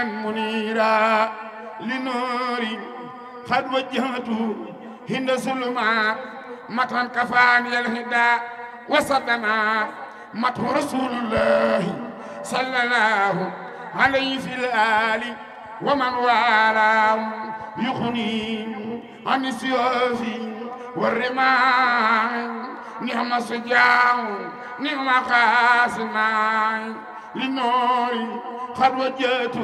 بابا منيرا لنور قد وجهت هند سلمات مطرا كفاني الهدى وصدما مطر رسول الله صلى الله عليه في الآل ومن والاه يغني عن السيوف والرماح نعم الشجاع نعم قاسمان للنور قد وجهت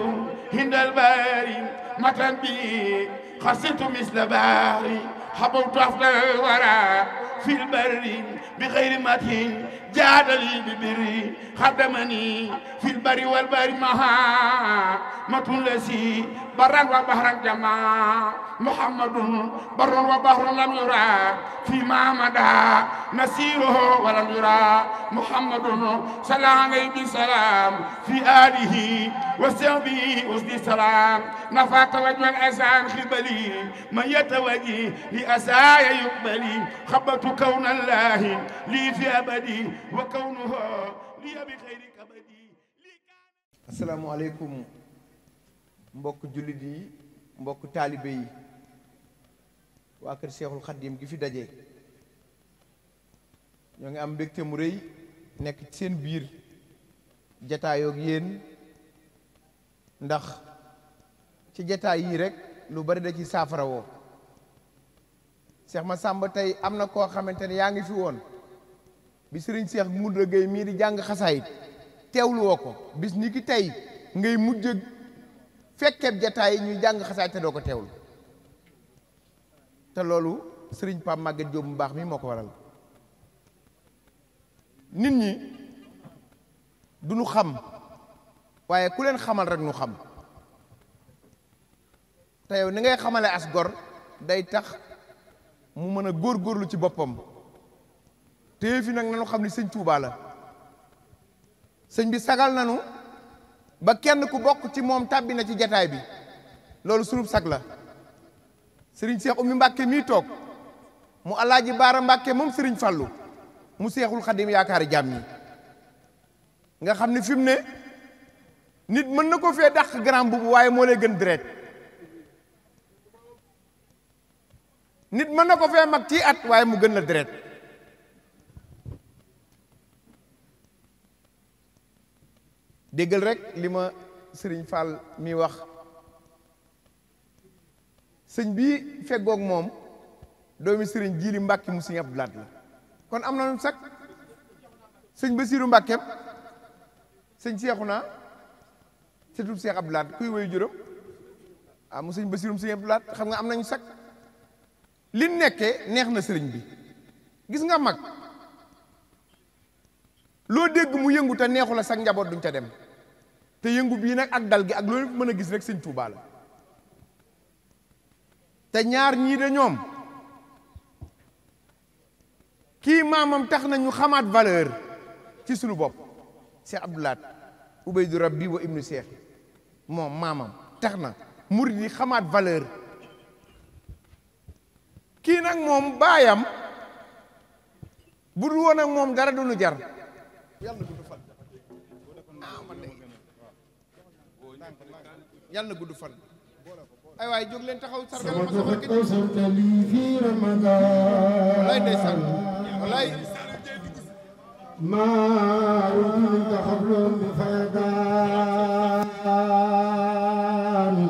هند الباري متى بي خسرت مثل باري حبوت أفضل الورى في البر بغير متين جاد لي ببري خدمني في البر والبر مها متلسي برا وبحرا جماع محمد بر وبحر لم يرى فيما مدى نسيره ولم يرى محمد صلى عليه بسلام في آله وصحبه أسدي سلام نفى توجه الأذان خبلي من يتوجه لأسايا يقبلي خبت كون الله لي في أبدي وكونه لي بخير كبدي. السلام عليكم mbokk jullit yi mbokk taalibe yi waa kër Cheikhul Khadim gi fi daje ñoo ngi am mbégte mu rëy nekk ci seen biir jataayoo ak yéen ndax ci jataay yii rek lu bari da ci saafara woo Cheikh Massamba tey am na koo xamante ne yaa ngi fi woon bi Serigne Cheikh Moudou Gueye mii di jàng xasaayit teewlu woo ko bis ni ki tey ngay mujj fekkeeb jataay ñuy jàng xasaayit te doo ko teewlu te loolu Serigne Pape Maguette Diop mu baax mi moo ko waral nit ñi du ñu xam waaye ku leen xamal rek ñu xam te yow ni ngay xamale as gor day tax mu mën a góorgóorlu ci boppam te fi nag nañu xam ni sëñ Touba la sëñ bi sagal nanu ba kenn ku bokk ci moom tàbbi na ci jataay bi loolu sunub sag la sëriñ Cheikh Oumy Mbàkke mii toog mu alaaji Baara Mbàkke moom sëriñ Fallu mu Seexul Xadim yaakaari jàmm ñi nga xam ne fi mu ne nit mën na ko fee dàq grand bubu waaye moo lay gën deret nit mën na ko fee mag ci at waaye mu gën la deret déggal rek li ma sëriñ Fall mi wax sëñ bii feggoog moom doomi sëriñ Jiili Mbàkke mu sëñ Abdu Laat la kon am na nu sax sëñ Basiiru Mbàkkeem sëñ Seexuna sëtub Seex Abdu Laat kuy woyu juróom mu sëñ Basiirum sëñ Abdu Laat xam nga am nañu sax li nekkee neex na sëriñ bi gis nga mag loo dégg mu yëngu te neexu la sax njaboot duñ ca dem te yëngu bii nag ak dal gi ak loolu mën a gis rek sëñ Tuubaa la te ñaar ñii de ñoom kii maamam tax na ñu xamaat valeur ci sunu bopp Cheikh Abdou Lahat Ubaydu Rabbi wa ibnu Cheikh moom maamam tax na murid yi xamaat valeur kii nag moom baayam bu dul woon ak moom dara du nu jar yàlla na gudd fan yàlla na gudd fan ay waay jóg leen taxaw sargal ma sama kii wallaay ndeysaan wallaay ما رمت قبل بفيضان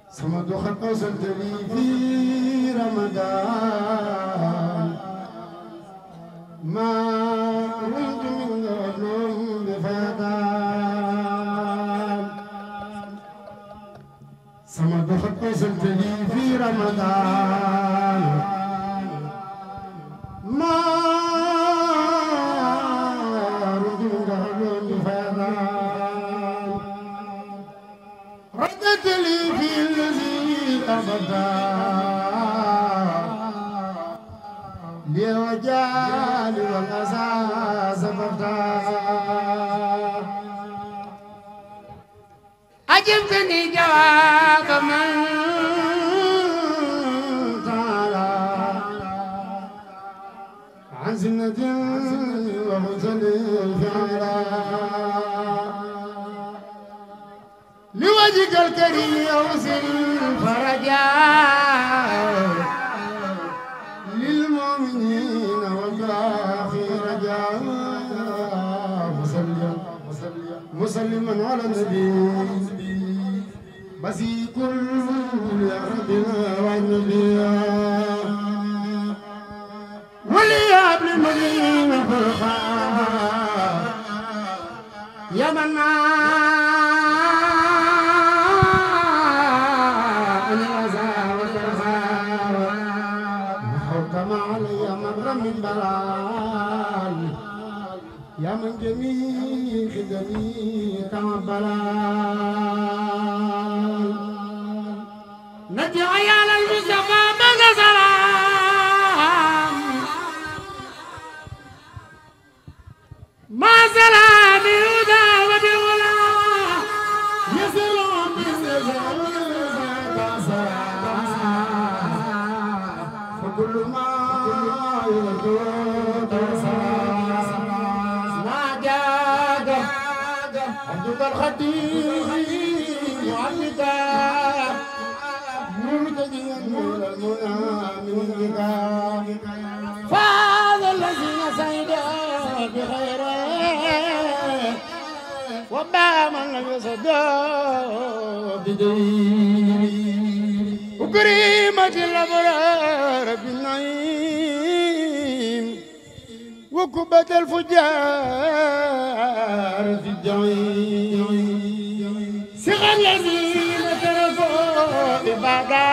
صمد قد قصدت لي في رمضان ما رمت من قبل بفيضان صمد قد قصدت لي في رمضان ما ردت لي في الذي أبدا لوجال والأساس أبدا أجبتني جواب من تعالى عن سنة ومثل الفعلا بوجهك الكريم أوصل فرجا للمؤمنين والآخر رجاء مسلما على النبي بسي كل يا ربنا والنبي ولياب للمدين فرخا يا من أنا أزاوك وحوكم علي مر من بلال يا من جميع خدمي كما بلال نجي عيال المصطفى من سلام ما سلام يهدى وبغلا يسلم بالنزال فكل ما يرجو عبدك الخديم عبدك مرتديا من المنى منك فهذا الذين سيدا بخيره وما من لم يصدى بدين وكريمة الأبرار بالنعيم وكبة الفجار في الجحيم صغى الذين تركوا عبادا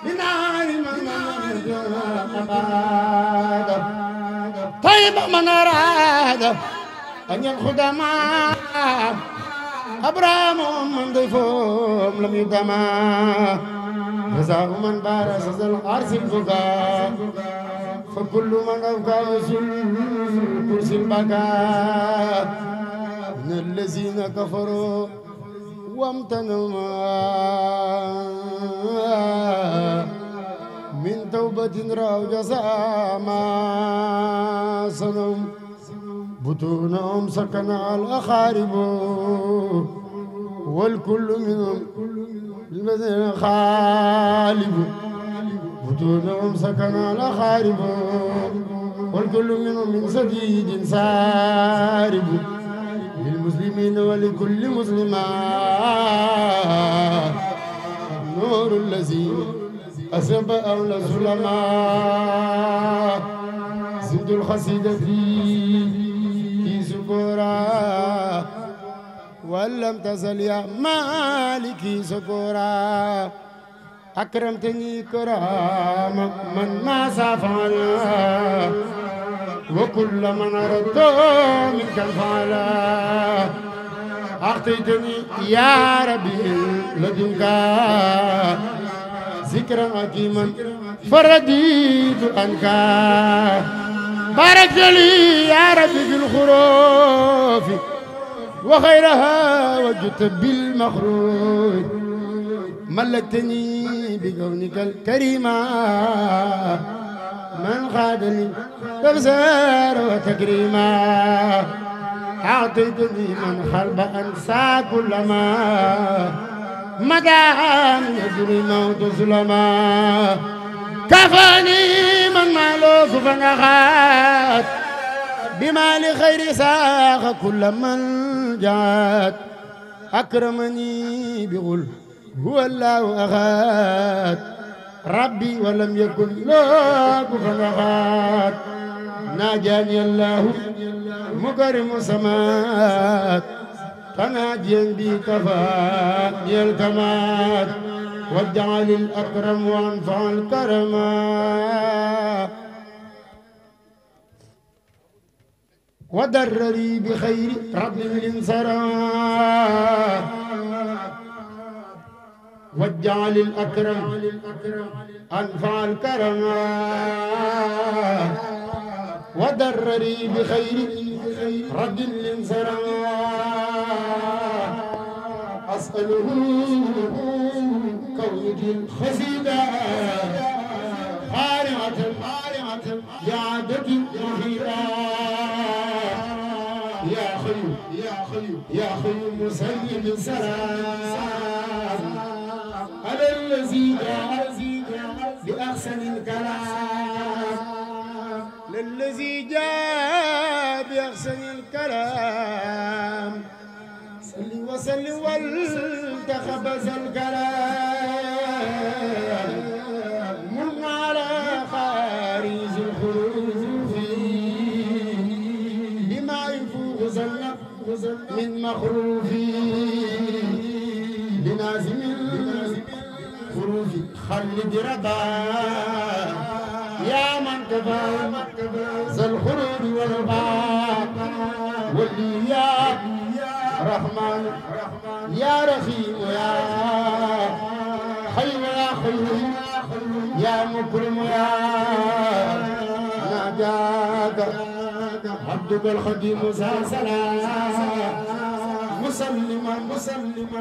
بنار من أبادا طيب من أراد أن يأخذ معه أبرام من ضيفهم لم يدمع جزاء من بارس الأرض الفقاء فكل من أوقع كرسي البكاء من الذين كفروا وامتنوا من توبة رأوا جزاء ما صنعوا بطونهم سكن الأخارب والكل منهم الذين خالب بطونهم سكن الأخارب والكل منهم من سديد سارب للمسلمين ولكل مسلمة نور الذي أسب أولى الظلماء زد الخسيدة في سكورا ولم تزل يا مالكي سكورا أكرمتني كرام من ما سافعنا وكل من أردت منك الفعلا أعطيتني يا ربي لدنك ذكرا حكيما فرديت عنك باركت لي يا ربي في الخروف وخيرها وجدت بالمخروج ملكتني بكونك الكريم من خادني تبزار وتكريما أعطيتني من خلب أنسى كل ما مدى من يجري موت ظلما كفاني من مالوك فنخات بما لخير ساق كل من جات أكرمني بقول هو الله أخات ربي ولم يكن له كفنخات ناجاني الله مكرم سمات تناجيا بي كفاني الكمات واجعل الأكرم وأنفع الكرمات ودرري بخير رب الانصراف واجعل الأكرم أنفع الكرمات ودرري بخير رب الانصراف أسأله كونك الخسيدة خارعة يعدة مفيدة يا خيو مسلم سلام على الذي جاء بأحسن الكلام للذي جاء بأحسن الكلام صل وسلم والتخبز الكلام من على خارج الخروف بما يفوق زلق من مخروف لنازم الخروف خلد رضا يا من كفى ذا الخروج والرباط واللي يا رحمن يا رحيم يا حي يا خيوم يا مكرم يا ناداك عبدك الخديم سلام مسلما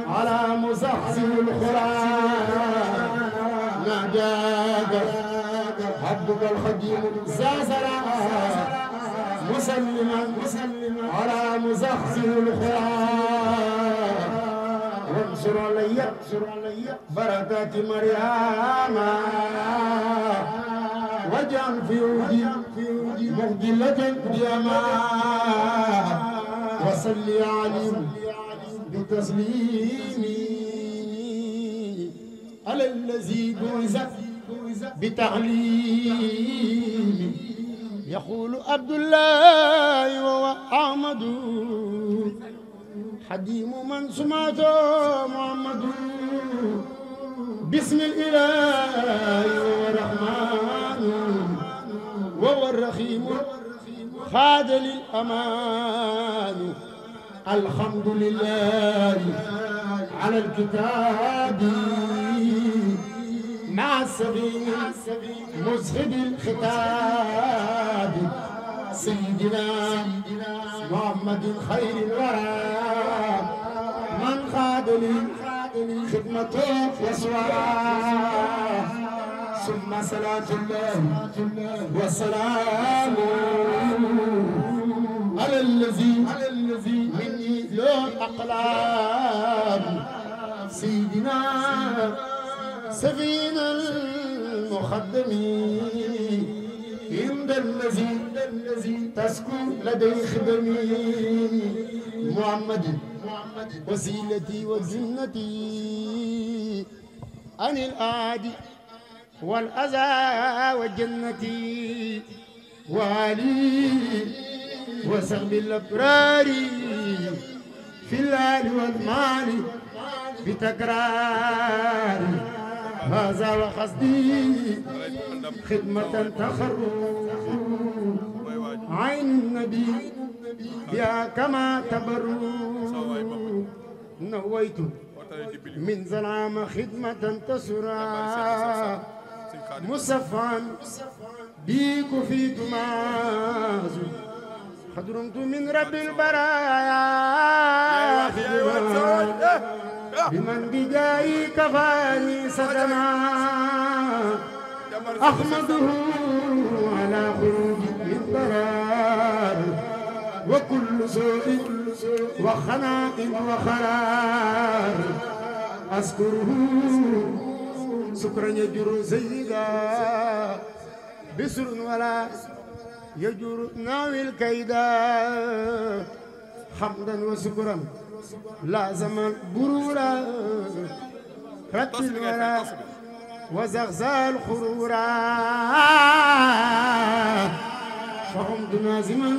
على مزحزح الخرام ناداك عبدك الخديم سلام مسلما على مزحزح الخرام وانصر علي بركات مريم واجعل في ودي مهدلة قياما وصلي عليهم بتسليمي على الذي بعث بتعليمي يقول عبد الله وهو أحمد حديم من سمعته محمد بسم الإله وهو الرحمن وهو الرحيم خاد للأمان الحمد لله على الكتاب مع السبيل مزهد الخطاب سيدنا محمد خير الورى من خاد لي خدمته يسوى ثم صلاة الله والسلام على الذي مني له أقلام سيدنا سفينا المخدمين عند الذي تسكن لدي خدمي محمد وسيلتي وجنتي عن الآدي والأذى والجنة وعلي وسلم الأبرار في الآل والمال بتكرار هذا وقصدي خدمة تخر عين النبي يا كما تبر نويت من ظلام خدمة تسرى مصفا بيك في تماز خدرمت من رب البرايا بمن بجاي كفاني صدما أحمده على خروج من ضرار وكل سوء وخناق وخرار أذكره شكرا يجر سيدا بسر ولا يجر ناوي الكيدا حمدا وشكرا لازم البرورا رتل ولا وزغزى الخرورا فهمت نازما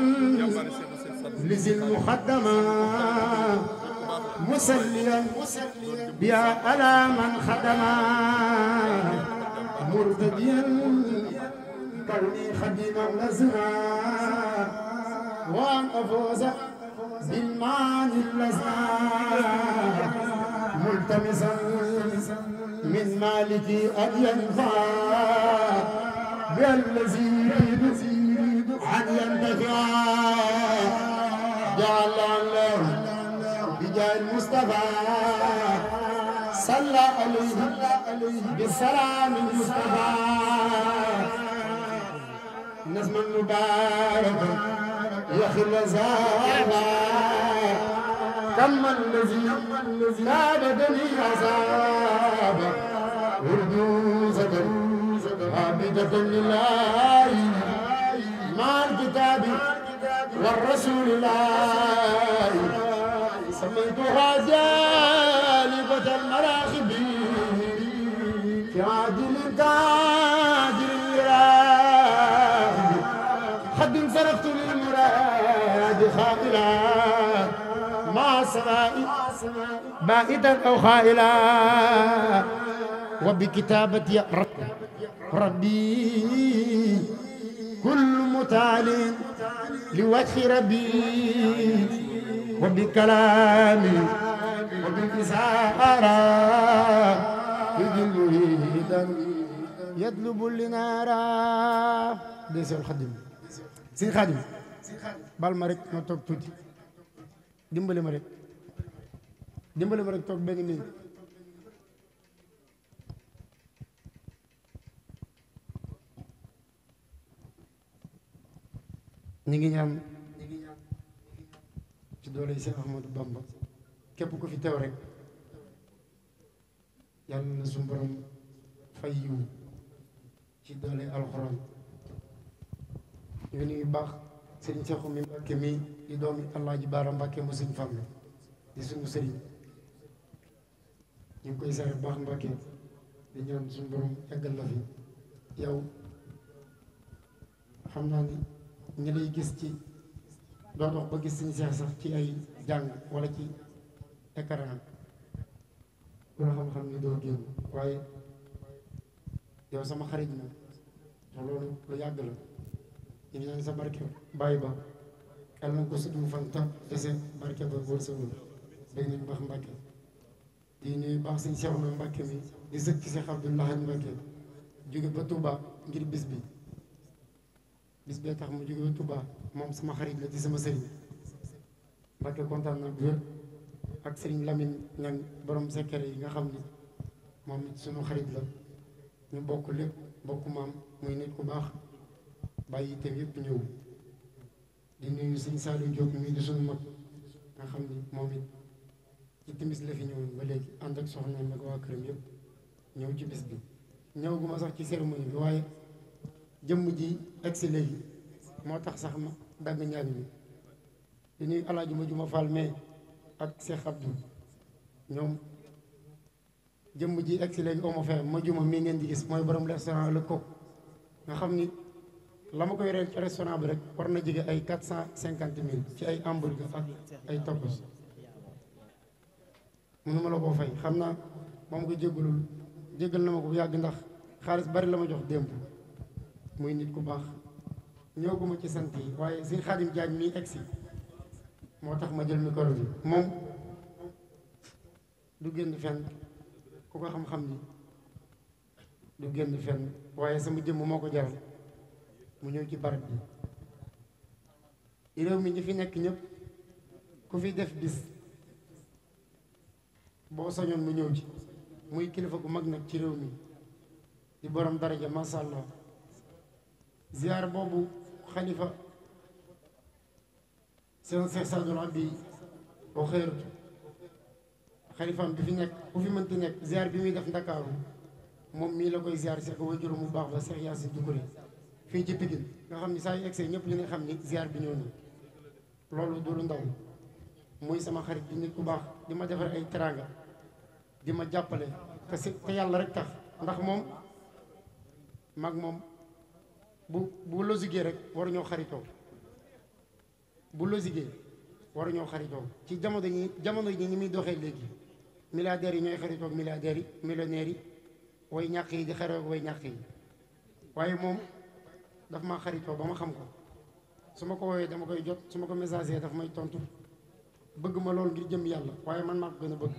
لذي المخدمة مسليا بها على من خدما مرتديا كوني خديما لزنا وان افوز بالمعنى اللزنا ملتمسا من مالكي ان ينفع بالذي يريد ان ينتفع جعل الله بجاه المصطفى صلى عليه بالسلام المصطفى نسما مباركا يخل زادا كم الذي زادني عذابا وردوزة عابدة لله مع الكتاب والرسول الله سميتها جالبة المراخب في عاجل قادر الراغب حد انصرفت للمراد خائلا مع السماء بائدا او خائلا وبكتابتي ربي كل متعال لوجه ربي وبكلامي وبالإسارة يجل مريدا يطلب لنارا دي سير الخادم سير خادم بال ما رek ma toog tuuti dimbali ma rek toog benn minute ñi ngi ñaan ci doole Cheikh Ahmadou Bamba képp ku fi teew rek yàlla na suñu borom fay yiw ci doole alxuraan ñu nuyu baax sëriñ Cheikh mi Mbàkke mi di doomi Alaaji Baara Mbàkke mu sëriñ Fallu di suñu sëriñ ñu ngi koy sare baax Mbàkke di ñaan suñu borom yàggal la fi yow xam naa ni ñu lay gis ci doo dox ba gis suñu seex sax ci ay jàng wala ci écran ku la xam-xam ni doo génn waaye yow sama xarit na ndax loolu lu yàgg la ñu ñaan sa barke bàyyi ba yàlla na ko suddu fan ta dese barke ba wërsëgul dégg nañu baax Mbàkke di nuyu baax suñu seex na Mbàkke mi di sëkk ci Seex Abdou Lahad Mbàkke jóge ba Touba ngir bis bee tax mu jóge ba Touba moom sama xarit la di sama sëriñ Mbàkke kontaan na bu wér ak sëriñ Lamine ñang borom sekkere yi nga xam ni moom it sunu xarit la ñu bokk lépp bokk maam muy nit ku baax bàyyi itam yëpp ñëw di nuyu sëñ Saliou Diop mii di sunu mag nga xam ni moom it ci timis la fi ñëwoon ba léegi ànd ak soxnaam ak waa këram yëpp ñëw ci bis bi ñëw gu ma sax ci cérémonie bi waaye jëmm ji egsi léegi moo tax sax ma dagg ñaag mi di nuyu alaaji ma juma Fall mais ak Cheikh Abdou ñoom jëmm ji egsi léegi omo fe ma juma mii ngeen di gis mooy borom restaurant Le Coq nga xam ni la ma koy reel ci restaurant bi rek war na jege ay 450 000 ci ay hamburger ak ay tacos mënuma la koo fay xam naa moom ko jéggal na ma ko bu yàgg ndax xaalis bari la ma jox démb muy nit ku baax ñëw gu ma ci sant yi waaye sëñ Xaadim Jaañ mii egsi moo tax ma jël micro bi moom du génn fenn ku ko xam-xam ni du génn fenn waaye sama jëmm moo ko jaral mu ñëw ci barab bi réew mi ñi fi nekk ñëpp ku fi def bis boo sañoon mu ñëw ci muy kilifa gu mag nag ci réew mi di borom daraja masha Allah ziar boobu xalifa seen Seex Sadul Abi boo xëyratu xalifaam bi fi nekk ku fi mënti nekk ziar bi muy def Ndakaaru moom mii la koy ziar si ko wajuru mu baax ba Seex Yaasin Dukure fii ci Pikine nga xam ni saa yu egsee ñëpp ñu ne xam ni ziar bi ñëw na loolu du lu ndaw muy sama xarit di nit ku baax di ma defar ay teraanga di ma jàppale te yàlla rek tax ndax moom mag moom bu losigee rek waruñoo xaritoo bu losigee waruñoo xaritoo ci jamono yi ni muy doxee léegi milliardaires yi ñooy xaritoo ak milliardaires yi millionnaires yi way ñàkk yi di xaritoo ak way ñàkk yi waaye moom daf maa xaritoo ba ma xam ko su ma ko woowee dama koy jot su ma ko messager daf may tontu bëgg ma loolu ngir jëm yàlla waaye man maa ko gën a bëgg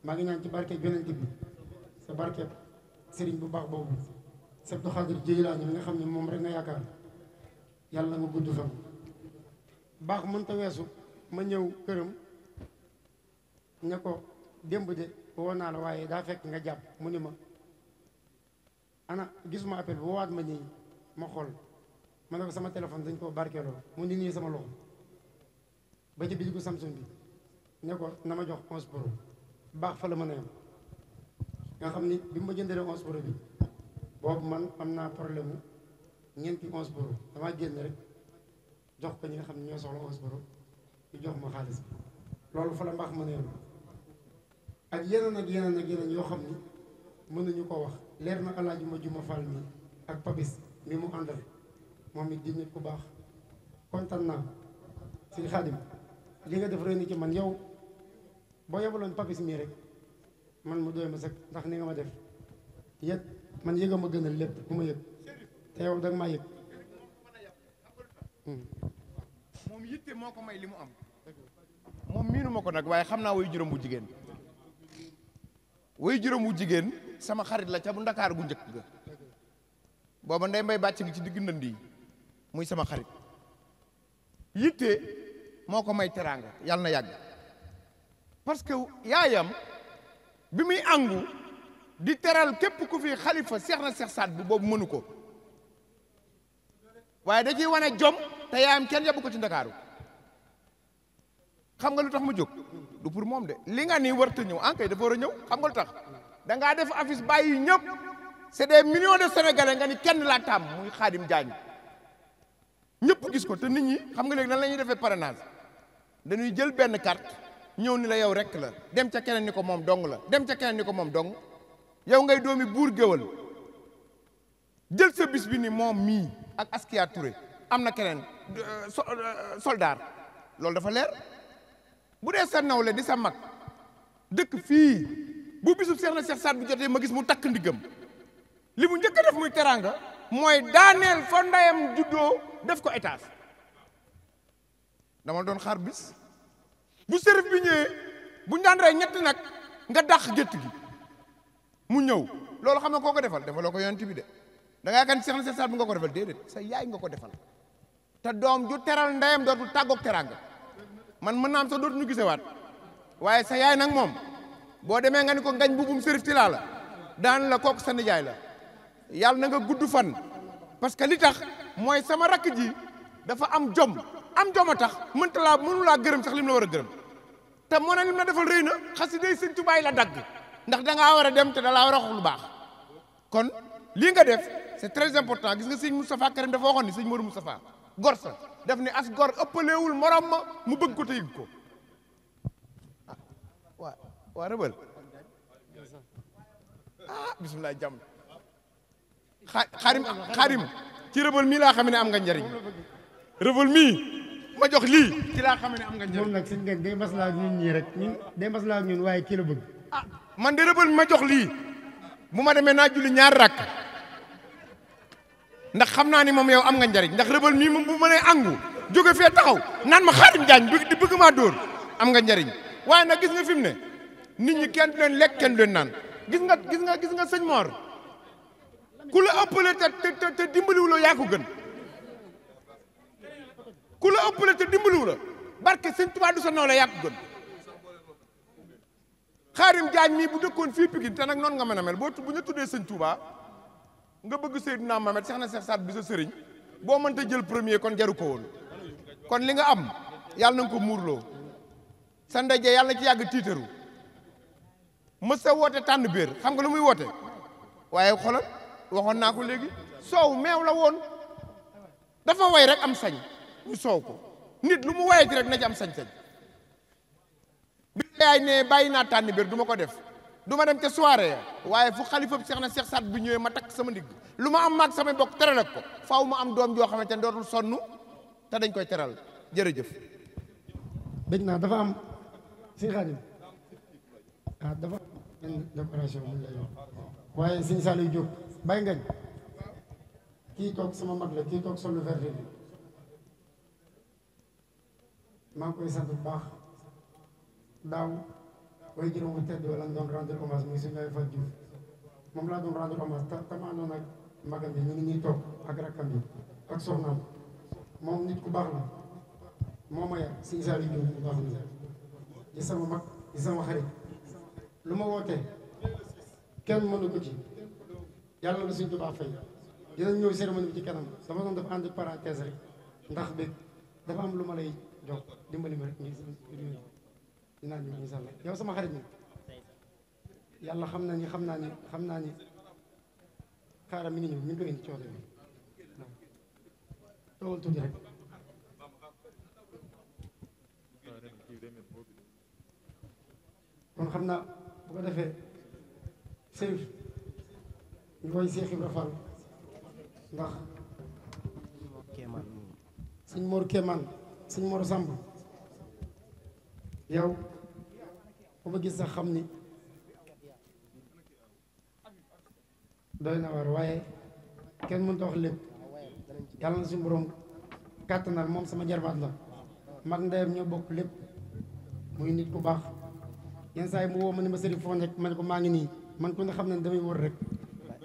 maa ngi ñaan ci barkeeb yonent bi sa barkeeb sëriñ bu baax boobu Abdou Khadir Jeylaani mi nga xam ne moom rek nga yaakaar yàlla nga gudd fan baax mënta weesu ma ñëw këram ne ko démb de woo naa la waaye daa fekk nga jàpp mu ni ma ana gisuma appel bi woowaat ma nii ma xool ma ne ko sama téléphone dañ koo barkeeloo mu ni nii sama loxo ba ci bitigu Samsung bi ne ko na ma jox 11 pro baax fa la mën a yem nga xam ni bi ma jëndalee 11 pro bi boobu man am naa problème mu ñeenti 11 pro damaa génn rek jox ko ñi nga xam ne ñoo soxla 11 pro ñu jox ma xaalis bi loolu fa la mbaax mën a yem ak yeneen yoo xam ni mënuñu ko wax leer na alaaji ma juma fall mi ak Papis mi mu àndal moom it di nit ku baax kontaan naa sëñ Xaadim li nga def rëy na ci man yow boo yebaloon Papis mii rek man mu doy ma sax ndax ni nga ma def yëg man yëga ma gënal lépp bu ma yëg te yow danga maa yëg moom yitte moo ko may li mu am moom miinu ma ko nag waaye xam naa way juróom bu jigéen way juróom bu jigéen sama xarit la ca bu Ndakaar gu njëkk ga booba ndey mbay bàcc gi ci digg ndënd yi muy sama xarit yitte moo ko may teraanga yàlla na yàgg parce que yaayam bi muy àngu di teral képp ku fi xalifa seex na seex saat bu boobu mënu ko waaye da ciy wane jom te yaayam kenn yebbu ko ci Ndakaaru xam nga lu tax mu jóg du pour moom de li nga nii warta ñëw en kay dafa war a ñëw xam nga lu tax da ngaa def affiche bàyyi ñëpp c'est des millions de sénégalais nga ni kenn laa tàmm muy Khadim Diagne ñëpp gis ko te nit ñi xam nga léegi nan la ñuy defee parrainage dañuy jël benn carte ñëw ni la yow rek la dem ca keneen ni ko moom dong la dem ca keneen ni ko moom dong yow ngay doomi buur géwal jël sa bis bi ni moom mii ak Askia Touré am na keneen soldat loolu dafa leer bu dee sa nawle di sa mag dëkk fii bu bisub seex na seex saat bu jotee ma gis mu takk ndiggam li mu njëkk a def muy teraanga mooy daaneel fa ndayam juddoo def ko étage dama doon xaar bis bu sërif bi ñëwee bu ñu daan rey ñetti nag nga dàq gétt gi mu ñëw loolu xam nga koo ko defaloo ko yonent bi de da ngaa kan seex na seex saat bu nga ko defal déedéet sa yaay nga ko defal te doom ju teral ndeyam dootul tàggoog teraanga man mën naa am sax dootuñu gisewaat waaye sa yaay nag moom boo demee nga ni ko ngañ bubum sërif ti laa la daan la kooku sa nijaay la yàlla na nga gudd fan parce que li tax mooy sama rakk ji dafa am jom a tax mënu laa gërëm sax lim la war a gërëm te moo ne lim la defal rëy na xasi day sëñ Tuubaa la dagg ndax da ngaa war a dem te da laa war a wax lu baax kon lii nga def c'est très important gis nga sëñ Moustapha Karim dafa waxoon ni sëñ Modou Moustapha gor sa def ni as gor ëppaleewul morom ma mu bëgg ko te yëg ko waa rëbal bisimilah jàmm xaarim ci rëbal mii laa xam ne am nga njariñ rëbal mii ma jox lii ci laa xam ne am nga njariñ moom nag sëñ Ngagne day maslaa ak ñun ñii rek day maslaa ak ñun waaye kii la bëgg man de rëbal mi ma jox lii bu ma demee naa julli ñaar rakk ndax xam naa ni moom yow am nga njariñ ndax rëbal mii moom bu ma nee angu jóge fee taxaw naan ma Khadim Diagne di bëgg maa dóor am nga njariñ waaye nag gis nga fi mu ne nit ñi kenn du leen lekk kenn du leen naan gis nga sëñ Mor ku la ëppale te dimbaliwu la yaa ko gën ku la ëppale te dimbaliwu la barke sëñ Tuubaa du sa nawle yaa ko gën Khadim Diagne mii bu dëkkoon fii Pikine te nag noonu nga mën a mel bu ñu tuddee sëñ Tuubaa nga bëgg Seydina Mohamed seex na seex saat bi sa sëriñ boo mënta jël premier kon jaru ko woon kon li nga am yàlla na nga ko muurloo sa ndaje yàlla na ci yàgg tiitaru mës sa woote tànn béer xam nga lu muy woote waaye xoolal waxoon naa ko léegi soow meew la woon dafa way rek am sañ ñu soow ko nit lu mu wayati rek na ci am sañ-sañ bi yaay ne bàyyi naa tànn béer du ma ko def du ma dem ca soirée waaye fu xalifa bi seex na seex saat bi ñëwee ma takk sama ndigg lu ma am maag samay bokk teral ak ko faaw ma am doom joo xamante ne dootul sonn te dañ koy teral jërëjëf dégg naa dafa am sëñ Khadim dafa am décoration mu lay wax waaye sëñ Saliou Diop bàyyi ngañ kii toog sama mag la kii toog solu verte bi maa ngi koy sant bu baax daaw way juróom bu tedd wala doon rendre hommage muy suñu ay Fatou Diouf moom laa doon rendre hommage tam àndoon ak magam bi ñu ngi ñuy toog ak rakkam bi ak soxnaam moom nit ku baax la moo ma yar sëñ Saliou Diop bu baax la di sama mag di sama xarit lu ma wootee kenn mënu ko ci yàlla na suñ Tuubaa fay dinañ ñëw cérémonie bi ci kanam dama doon def entre parenthèse rek ndax bi dafa am lu ma lay jox dimbali ma rek ngi dinaa ñëw incha allah yow sama xarit mi yàlla xam na ni xam naa ni xaaral mi ngi ñëw mi ngi koy indi coono bi waaw toogal tuuti rek kon xam naa bu ko defee Serif ñu koy Cheikh Ibra Fall ndax sëñ Mor Kéemaan sëñ Mor Samb yow bu ma gis sax xam ni doy na war waaye kenn mënut a wax lépp yàlla na suñu borom kàttanal moom sama jarbaat la mag ndeyam ñoo bokk lépp muy nit ku baax yenn saa yi mu woo ma ne ma Serif foo nekk ma ne ko maa ngi nii man ku ne xam ne damay wër rek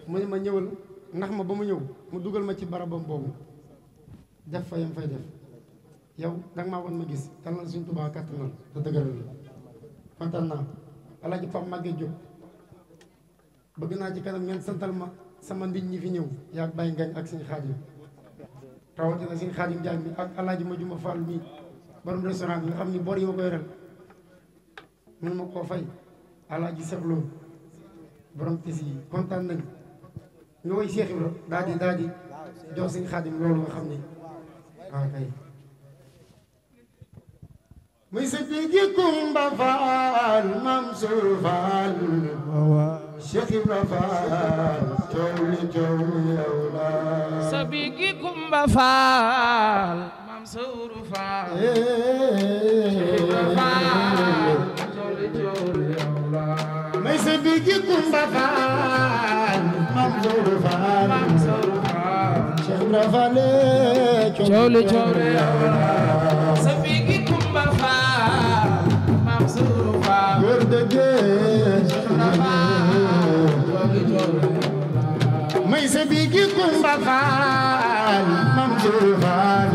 mu ne ma ñëwal ndax ma ba mu ñëw mu dugal ma ci barabam boobu def fa yam fay def yow danga maa woon ma gis yàlla na suñu Tuubaa kàttanal te dëgëral la kontaan naa Alaaji Pam Maguette Diop bëgg naa ci kanam ngeen santal ma sama nit ñi fi ñëw yaa Baye Ngañ ak Sëñ Xaadim rawatina Sëñ Xaadim Jaañ mi ak Alaaji ma juma Fall mi borom restaurant bi nga xam ni bor yi ma koy ren mënu ma koo fay Alaaji Seexloo borom tis yi kontaan nañ ñu koy Cheikh Ibra daal di jox Sëñ Xaadim loolu nga xam ni waaw kay muy sa bigi Kumba Faal Mansour Faal Cheikh Ibra Faal coow li yow la sa bigi Kumba Faal Mansour Faal Cheikh Ibra Faal coow li yow la muy sa bigi Kumba Faal Mansour Faal Cheikh Ibra Faal coow li yow la sa bigi Kumba Faal Mansour Faal góor dëgg may sa bigi Kumba Faal Mansour Faal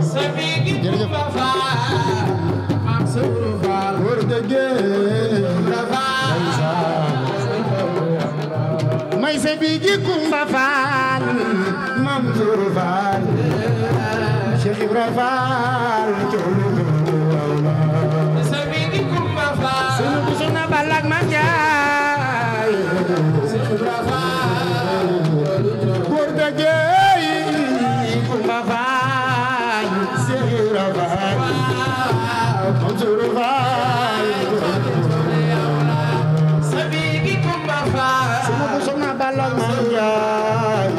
sa bigi Kumba Faal Mansour Faal góor dëgg may sa bigi Kumba Faal Mansour Faal Cheikh Ibra Faal sa bigi Kumba Faal sunu bu suna balak ma jaay Cheikh Ibra Faal góor dëgg Kumba Faal Cheikh Ibra Faal Mansour Faal sa bigi Kumba Faal sunu bu suna balak ma jaay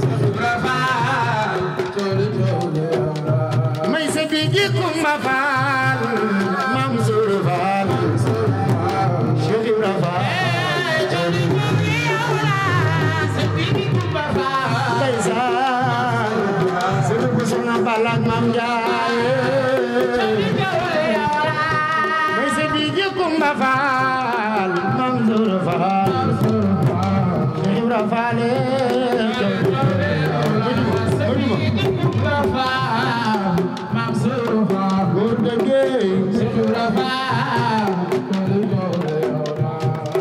Cheikh Ibra Faal may sa bigi Kumba Faal Mansour Faal Cheikh Ibra Faal sa bigi Kumba Faal ndeysaan sunu bu suna balak ma jaay may sa bigi Kumba Faal Mansour Faal Cheikh Ibra Faal sa bigi Kumba Faal Mansour Faal góor dëgg Cheikh Ibra Faal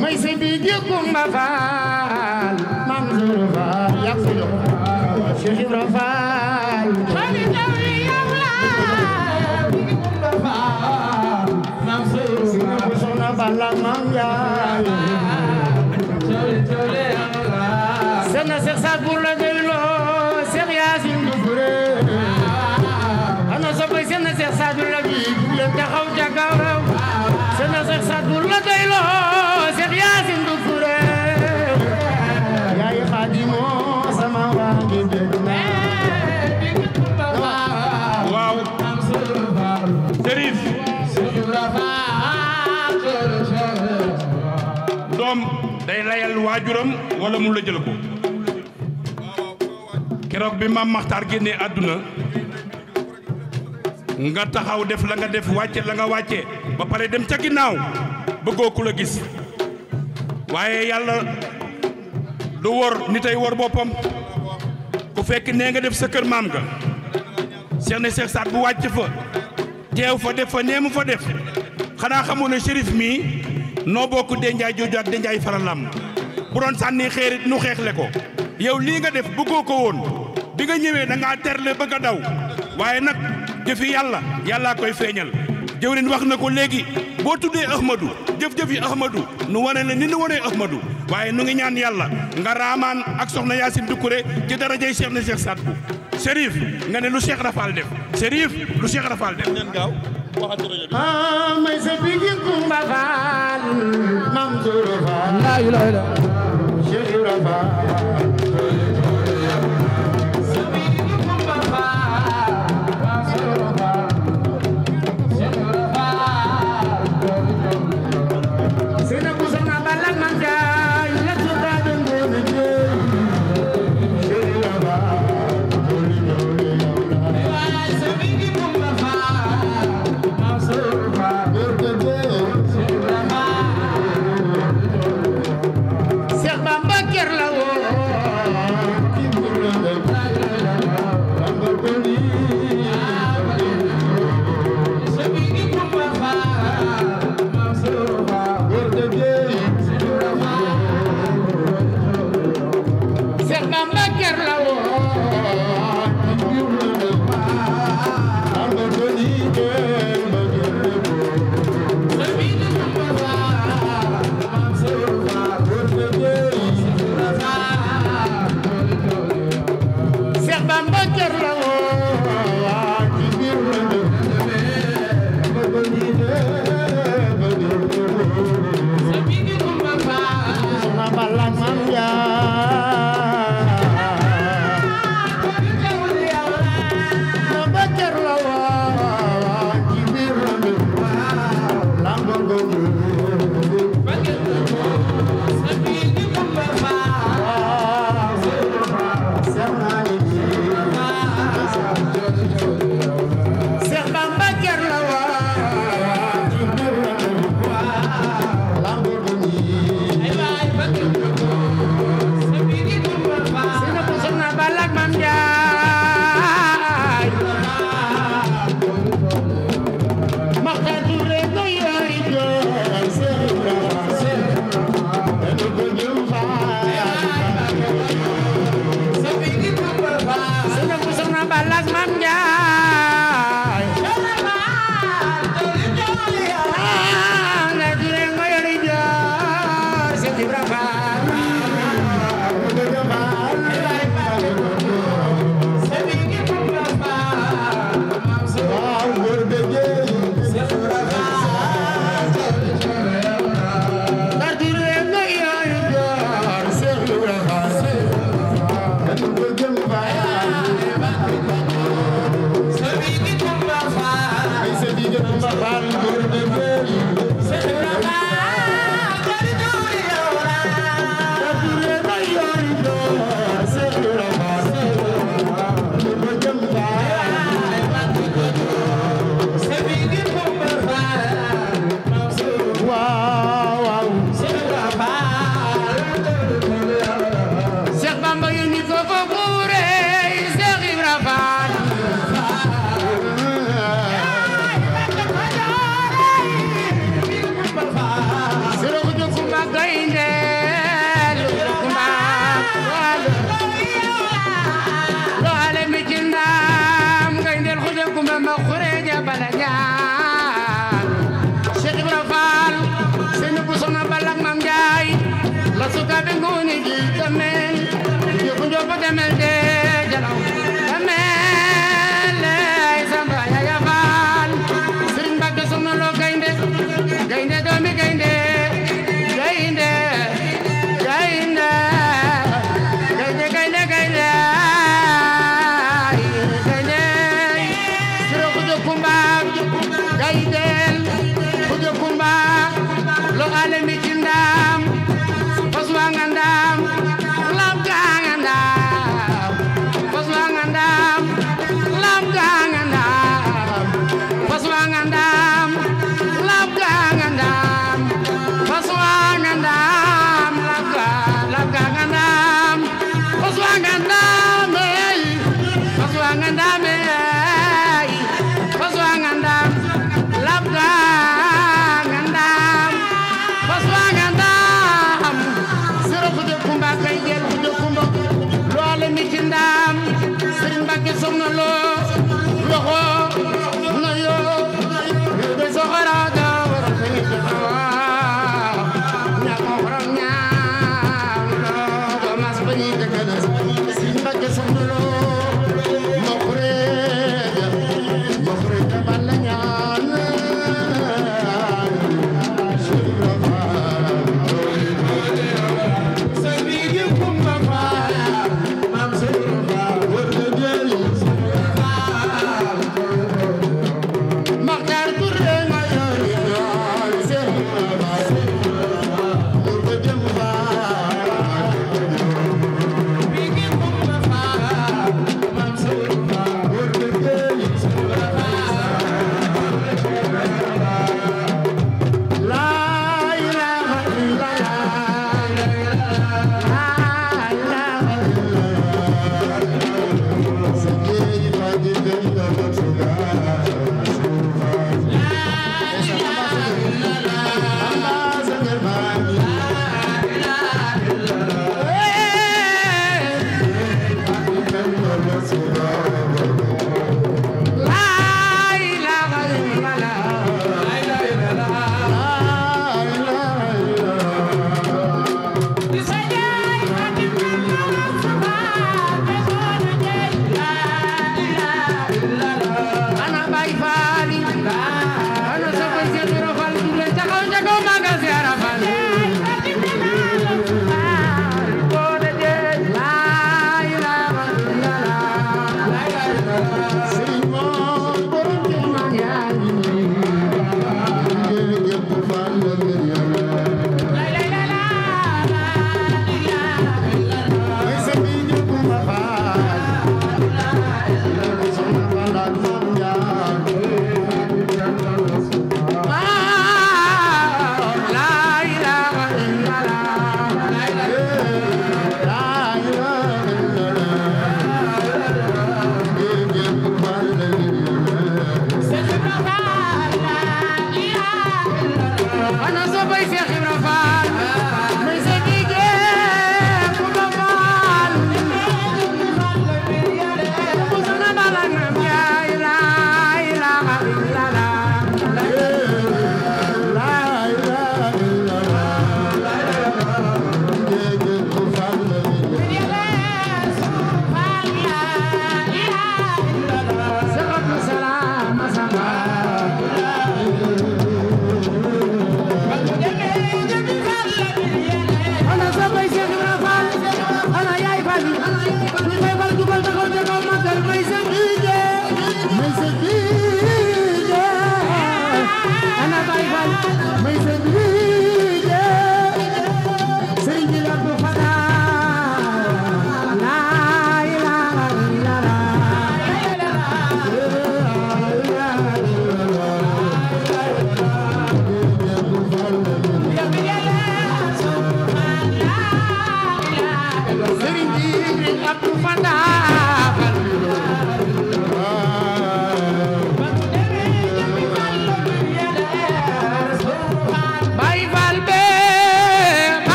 may sa bigi Kumba Faal Mansour Faal yak ko jox Cheikh Ibra Faal sina bu sona balak mam yaay sena Cheikh Saad Bou la doyloo Cheikh Yacine Doucouré ana soppay sena Cheikh Saad Bou la bi leen taxaw ca kaw sena Cheikh Saad Bou la doyloo Cheikh Yacine Doucouré yaay Xaadimo sama waa ngi dégg waaw Serif doom day layal waajuram wala mu la jël ko keroog bi maam Maxtaar génnee àdduna nga taxaw def la nga def wàcce la nga wàcce ba pare dem ca ginnaaw bëggoo ku la gis waaye yàlla du wor nit ay wor boppam ku fekk nee nga def sa kër maam ga Cheikh ne Cheikh Saad bu wàcc fa teew fa def fa nee mu fa def xanaa xamoo ne Chérif mii noo bokk denjaay jooju ak denjaay faralam bu doon sànni xeerit nu xeexle ko yow lii nga def bëggoo ko woon bi nga ñëwee da ngaa terle bëgg a daw waaye nag jëfi yàllaa koy feeñal jëwrin wax na ko léegi boo tuddee Ahmadou jëf-jëf yi Ahmadou nu wane la ni nu wanee Ahmadou waaye nu ngi ñaan yàlla nga raamaan ak soxna Yacine Doucouré ci darajay Cheikh na Cheikh Sadbou Chérif nga ne lu Cheikh Rafal def Chérif lu Cheikh Rafal def leen gaaw may sa bigi Kumba Faal Mam Zoro Faal la ilaha illa Cheikh Rafal Ndam, Paswangandam, Lam Kangandam. Ana sa ko Cheikh Ibra Fall du leen taxaw ca kaw magal Ziara Fall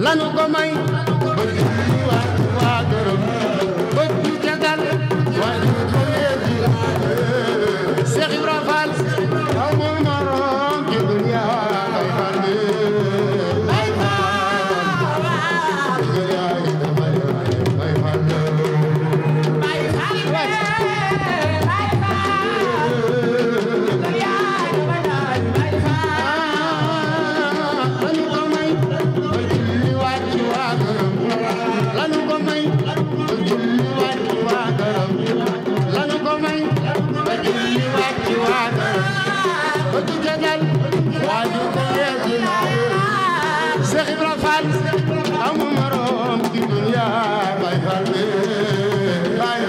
lanu ko may ba julli waa gërëm ba ju jagal waaju ko yeegi Cheikh Ibra Fall amul morom ci dunya bay Fall bay Cheikh Ibra Fall amul morom ci dunya bay Fall bay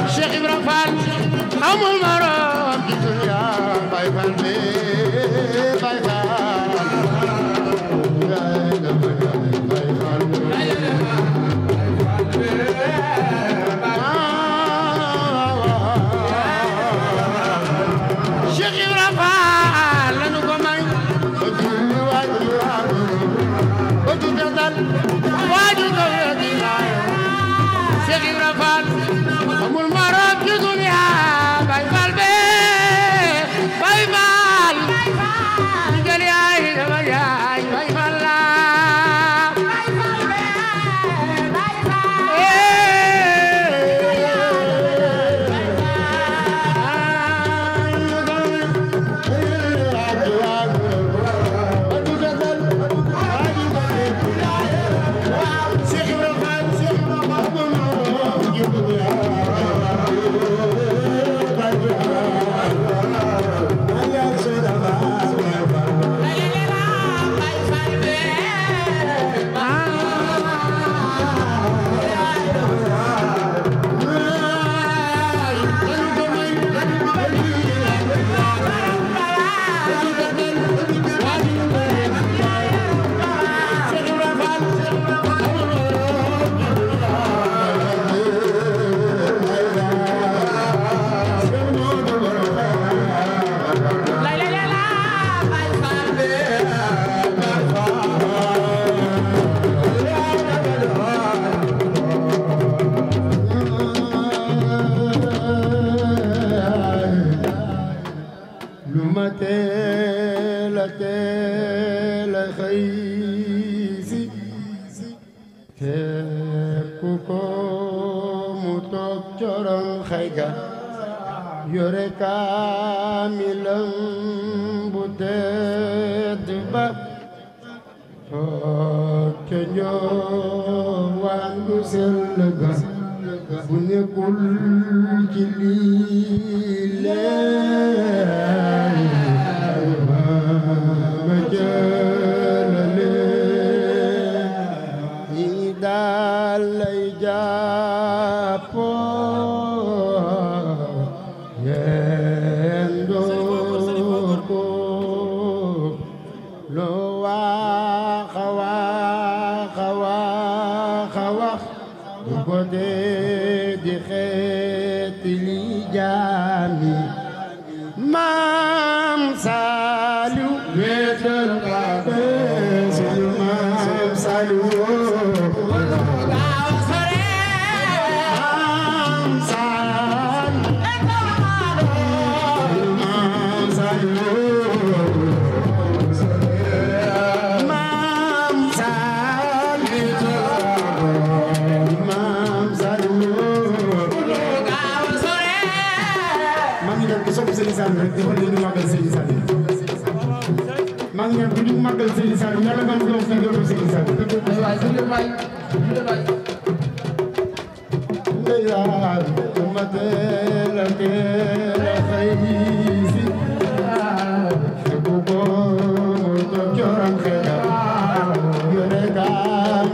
Cheikh Ibra Fall amul morom ci dunya bay Fall bay Cheikh Ibra Fall lanu ko may ba julli ba ju jagal waaju ko yeegi Cheikh Ibra Fall amul morom ci dunya bay Fall bay Fall ndigal yaay dama yaay bay Fall la teel a xëy si fekk ko mu toog corom xëy ga yore kaamilam bu tedd ba toog ca njoowaan gu sell ga bu nekkul ci lii leen ma jëlale ñi daal lay jàppoo yendoo ko loo waaxa waaxa waaxa wax du ko dee di xeeti li jaami Maam Saliou wetal ba sunu Maam Saliou maa ngi ñaan bu ñu màggal Serigne Saliou yàlla nga am doom fi doom Serigne Saliou ndeysaan ma teel a xëy si bu ko coram xeexa yore kaam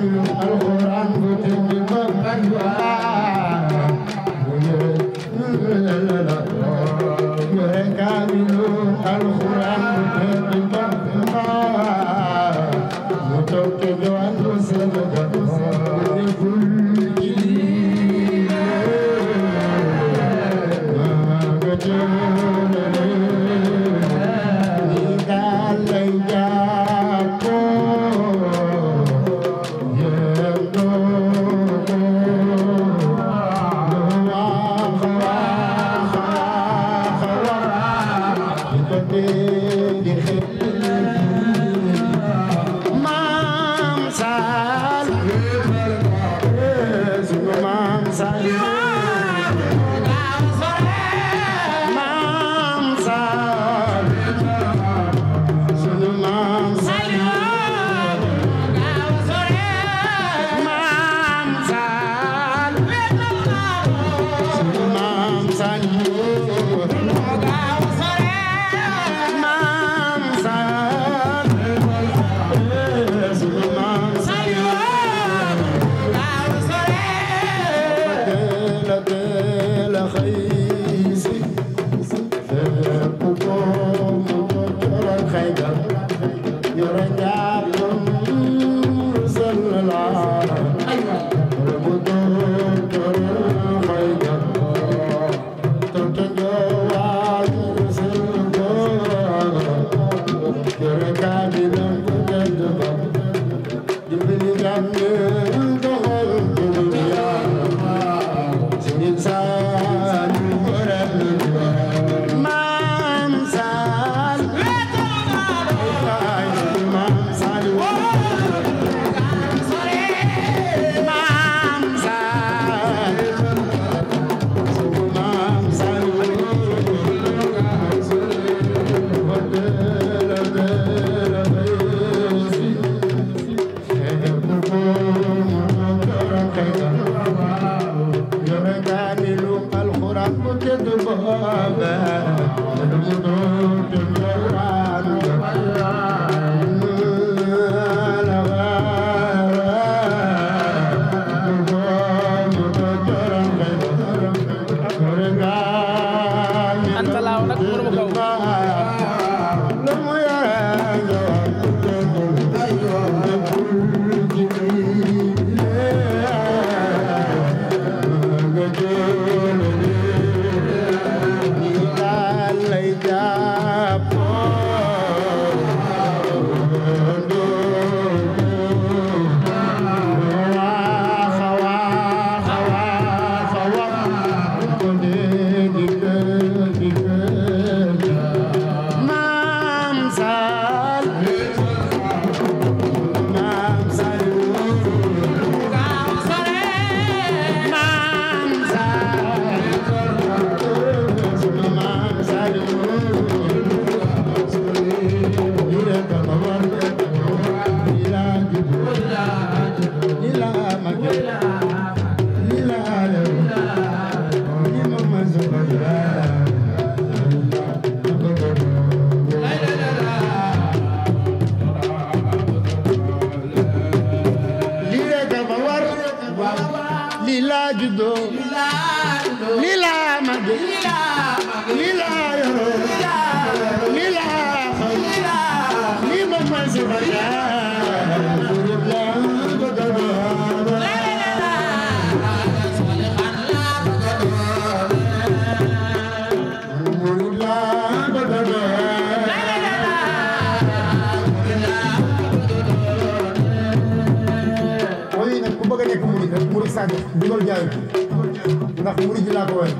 ndax murid laa ko woy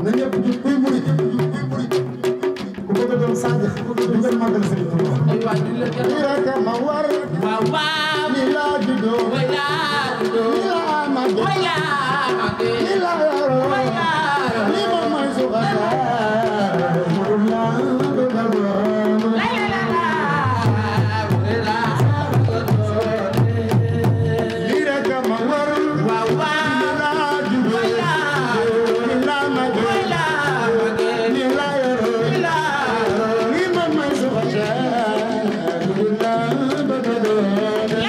na ñëpp ju kuy murid ku bëgg a doon sànq du ngeen màggal Sëriñ Tuubaa li rek ma war li laa juddoo li laa màggee li laa yoroo li ma may suxata murid laa bëgg a doon li rek ma war Alhamdulillah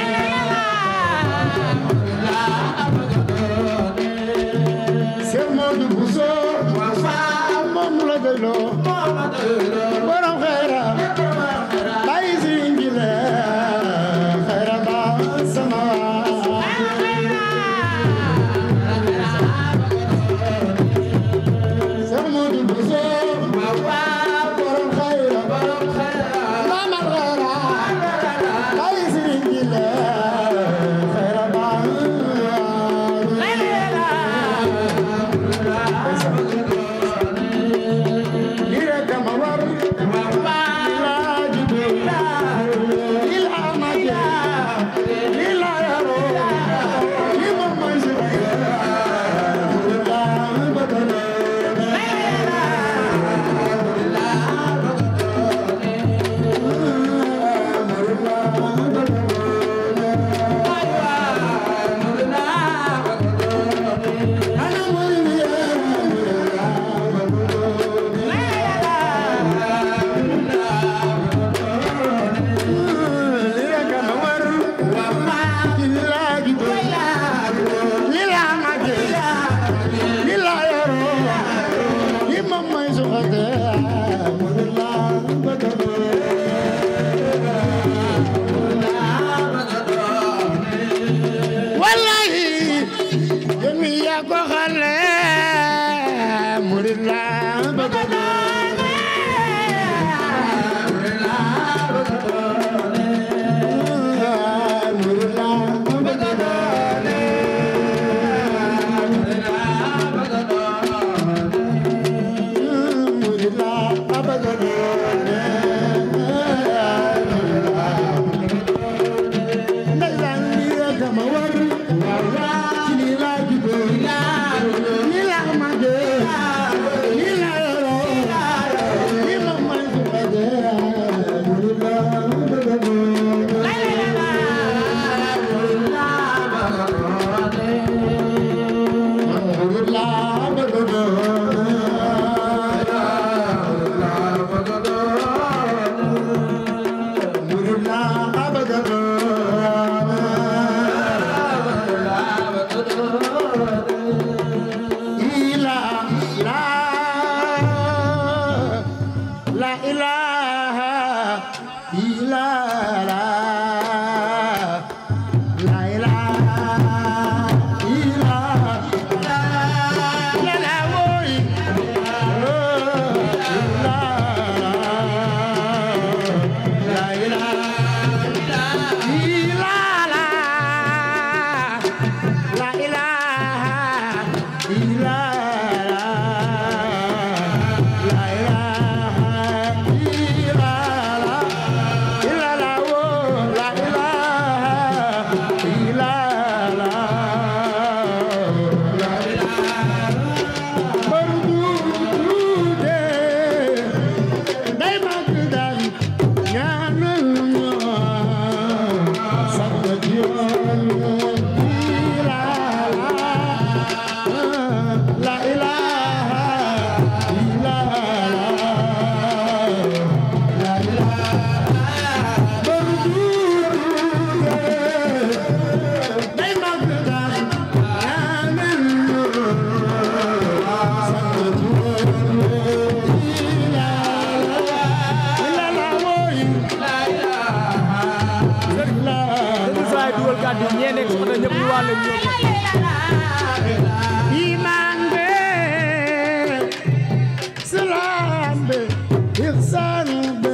jébbal kàddu ñee nekk si oto ñëpp ñu wàll leen ñëw iman be salam be ihsan be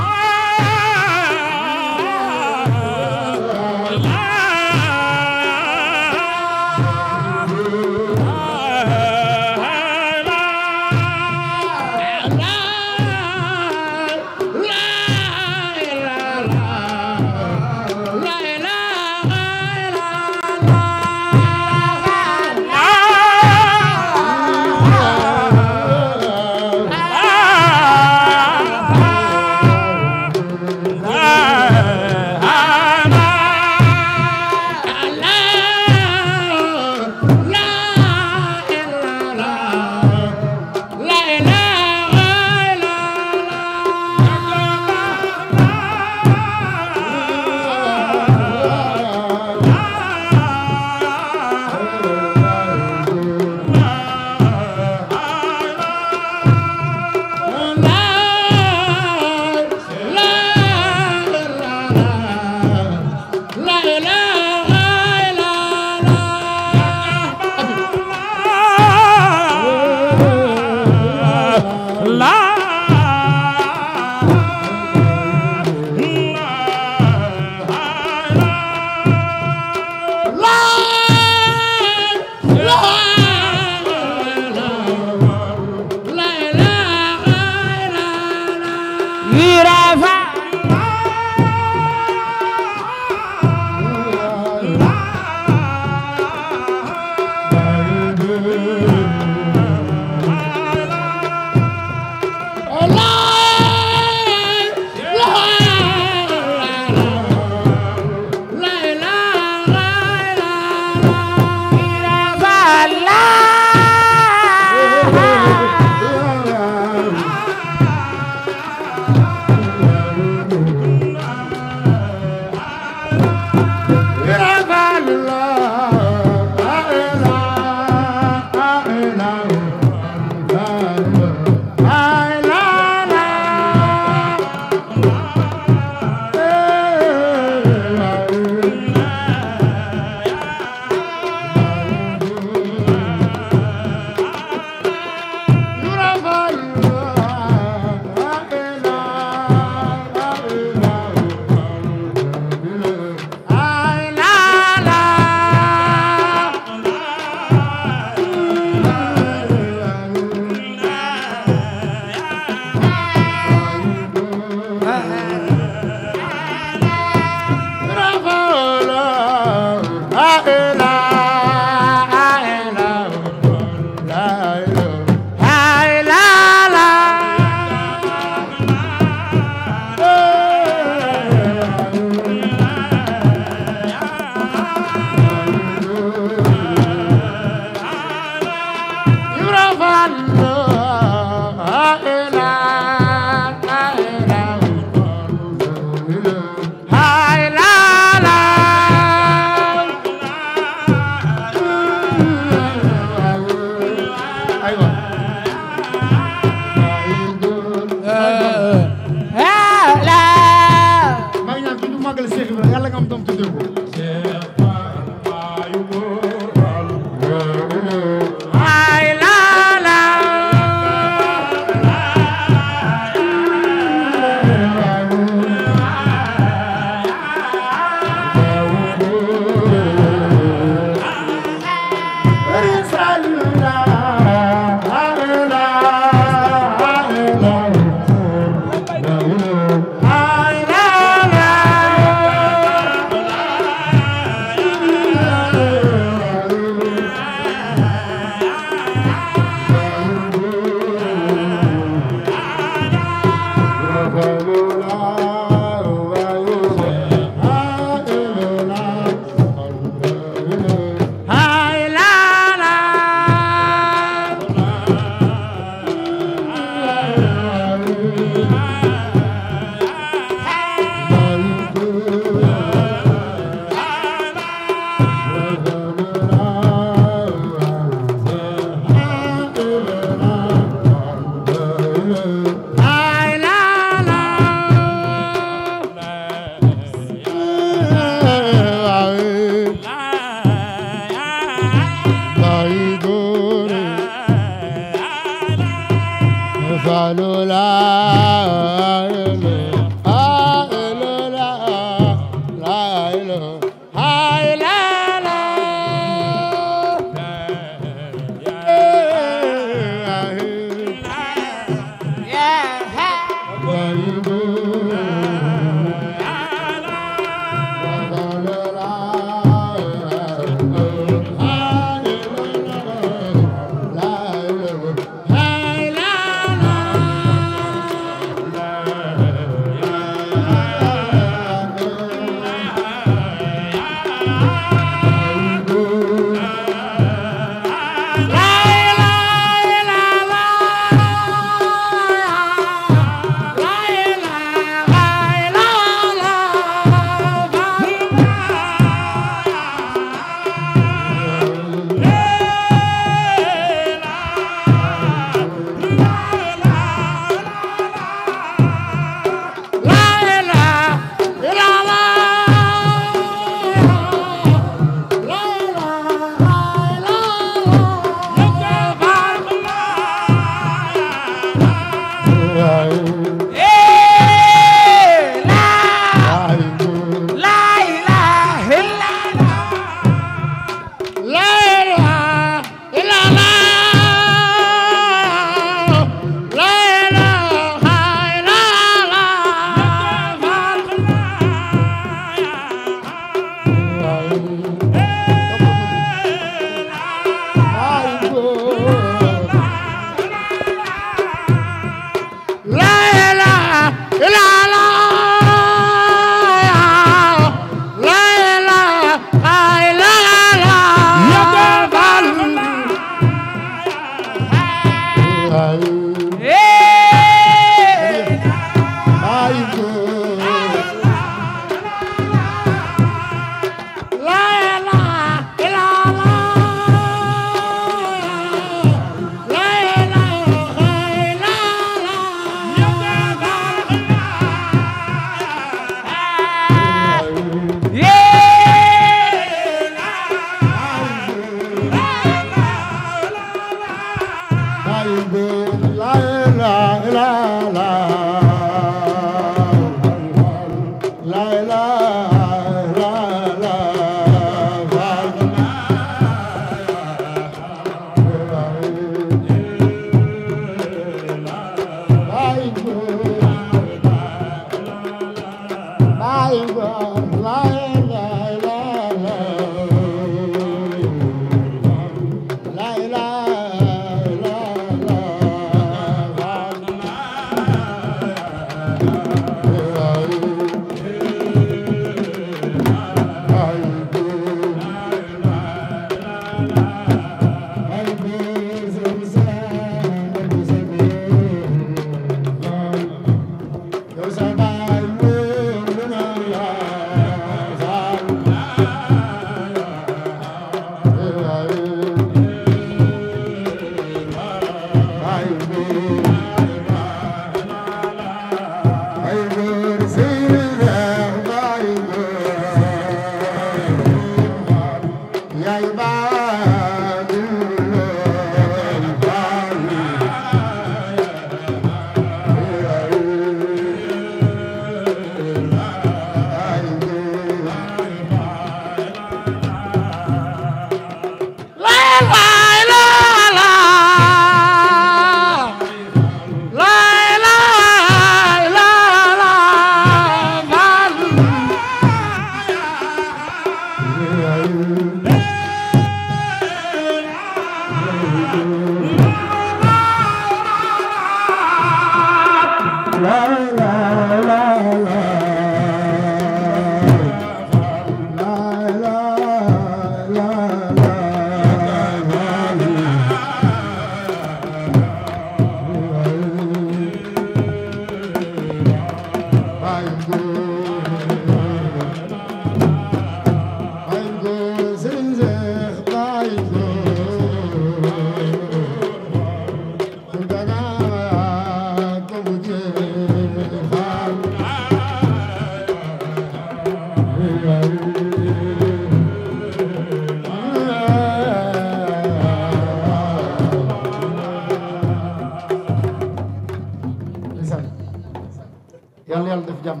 yàlla yàlla def jàmm